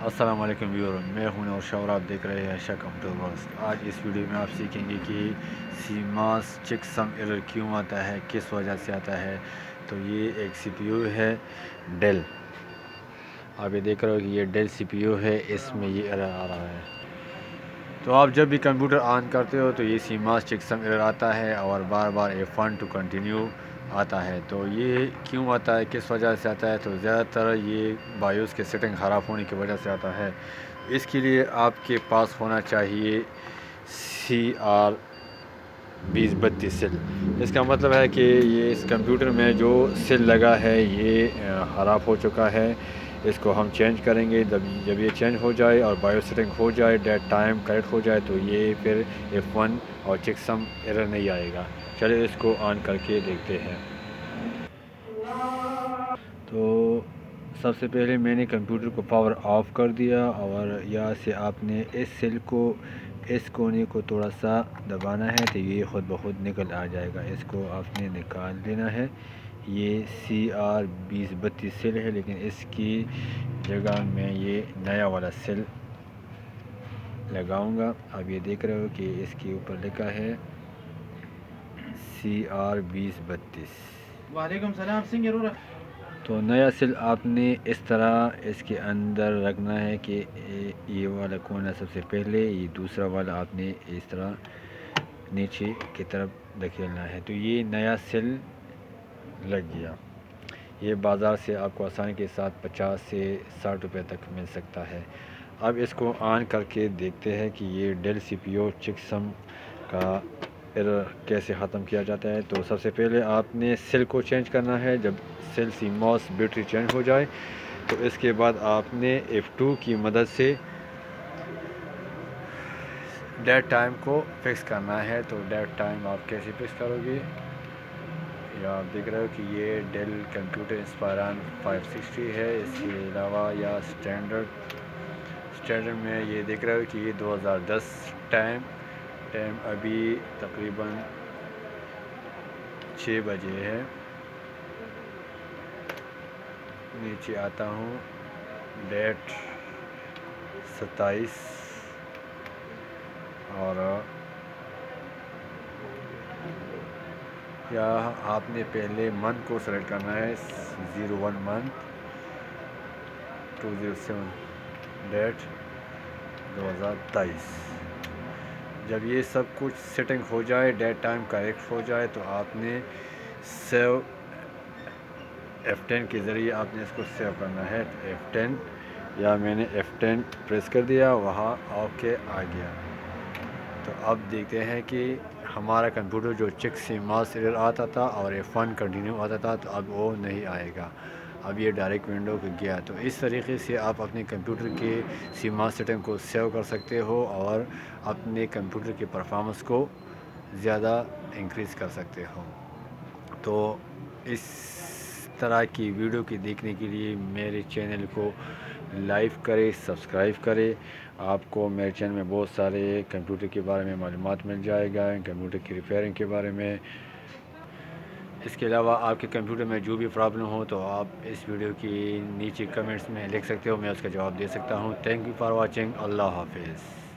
السلام علیکم ویور، میں ہوں نور شاہ اور آپ دیکھ رہے ہیں ایشیا کمپیوٹر ورکس۔ آج اس ویڈیو میں آپ سیکھیں گے کہ سیماس چیک سم ایرر کیوں آتا ہے، کس وجہ سے آتا ہے۔ تو یہ ایک سی پی یو ہے ڈیل، آپ یہ دیکھ رہے ہو کہ یہ ڈیل سی پی یو ہے، اس میں یہ ایرر آ رہا ہے۔ تو آپ جب بھی کمپیوٹر آن کرتے ہو تو یہ سیماس چیک سم ایرر آتا ہے اور بار بار F1 ٹو کنٹینیو آتا ہے۔ تو یہ کیوں آتا ہے، کس وجہ سے آتا ہے؟ تو زیادہ تر یہ بایوس کے سیٹنگ خراب ہونے کی وجہ سے آتا ہے۔ اس کے لیے آپ کے پاس ہونا چاہیے CR2032 سیل۔ اس کا مطلب ہے کہ یہ اس کمپیوٹر میں جو سیل لگا ہے یہ خراب ہو چکا ہے، اس کو ہم چینج کریں گے۔ جب یہ چینج ہو جائے اور بایوس سیٹنگ ہو جائے، ڈیٹ ٹائم کریکٹ ہو جائے، تو یہ پھر F1 اور چیک سم ایرر نہیں آئے گا۔ چلے اس کو آن کر کے دیکھتے ہیں۔ تو سب سے پہلے میں نے کمپیوٹر کو پاور آف کر دیا اور یہاں سے آپ نے اس سیل کو، اس کونے کو تھوڑا سا دبانا ہے تو یہ خود بخود نکل آ جائے گا۔ اس کو آپ نے نکال دینا ہے۔ یہ CR2032 سیل ہے، لیکن اس کی جگہ میں یہ نیا والا سیل لگاؤں گا۔ اب یہ دیکھ رہے ہو کہ اس کے اوپر لکھا ہے CR2032۔ وعلیکم السلام سنگھ ضرور۔ تو نیا سیل آپ نے اس طرح اس کے اندر رکھنا ہے کہ یہ والا کونا سب سے پہلے، یہ دوسرا والا آپ نے اس طرح نیچے کی طرف دھکیلنا ہے۔ تو یہ نیا سیل لگ گیا۔ یہ بازار سے آپ کو آسانی کے ساتھ 50 سے 60 روپے تک مل سکتا ہے۔ اب اس کو آن کر کے دیکھتے ہیں کہ یہ ڈیل سی پی یو چیک سم کا ایرر کیسے ختم کیا جاتا ہے۔ تو سب سے پہلے آپ نے سیل کو چینج کرنا ہے۔ جب سیل سیماس بیٹری چینج ہو جائے تو اس کے بعد آپ نے F2 کی مدد سے ڈیٹ ٹائم کو فکس کرنا ہے۔ تو ڈیٹ ٹائم آپ کیسے فکس کرو گے؟ یا آپ دیکھ رہے ہو کہ یہ ڈیل کمپیوٹر انسپائران 560 ہے۔ اس کے علاوہ یا اسٹینڈرڈ میں یہ دیکھ رہے ہو کہ یہ 2010 ٹائم ابھی تقریباً 6 بجے ہے۔ نیچے آتا ہوں، ڈیٹ 27 اور یا آپ نے پہلے منتھ کو سلیکٹ کرنا ہے، 01 منتھ 207 ڈیٹ 2023۔ جب یہ سب کچھ سیٹنگ ہو جائے، ڈیٹ ٹائم کریکٹ ہو جائے، تو آپ نے سیو F10 کے ذریعے آپ نے اس کو سیو کرنا ہے۔ F10 یا میں نے F10 پریس کر دیا، وہاں اوکے آ گیا۔ تو اب دیکھتے ہیں کہ ہمارا کمپیوٹر جو چیک سیماس ایرر آتا تھا اور F1 کنٹینیو آتا تھا، تو اب وہ نہیں آئے گا۔ اب یہ ڈائریکٹ ونڈو پہ گیا۔ تو اس طریقے سے آپ اپنے کمپیوٹر کے سیماس سیٹنگ کو سیو کر سکتے ہو اور اپنے کمپیوٹر کی پرفارمنس کو زیادہ انکریز کر سکتے ہو۔ تو اس طرح کی ویڈیو کی دیکھنے کے لیے میرے چینل کو لائک کرے، سبسکرائب کرے۔ آپ کو میرے چینل میں بہت سارے کمپیوٹر کے بارے میں معلومات مل جائے گا، کمپیوٹر کی ریپیئرنگ کے بارے میں۔ اس کے علاوہ آپ کے کمپیوٹر میں جو بھی پرابلم ہو تو آپ اس ویڈیو کی نیچے کمنٹس میں لکھ سکتے ہو، میں اس کا جواب دے سکتا ہوں۔ Thank you for watching. اللہ حافظ۔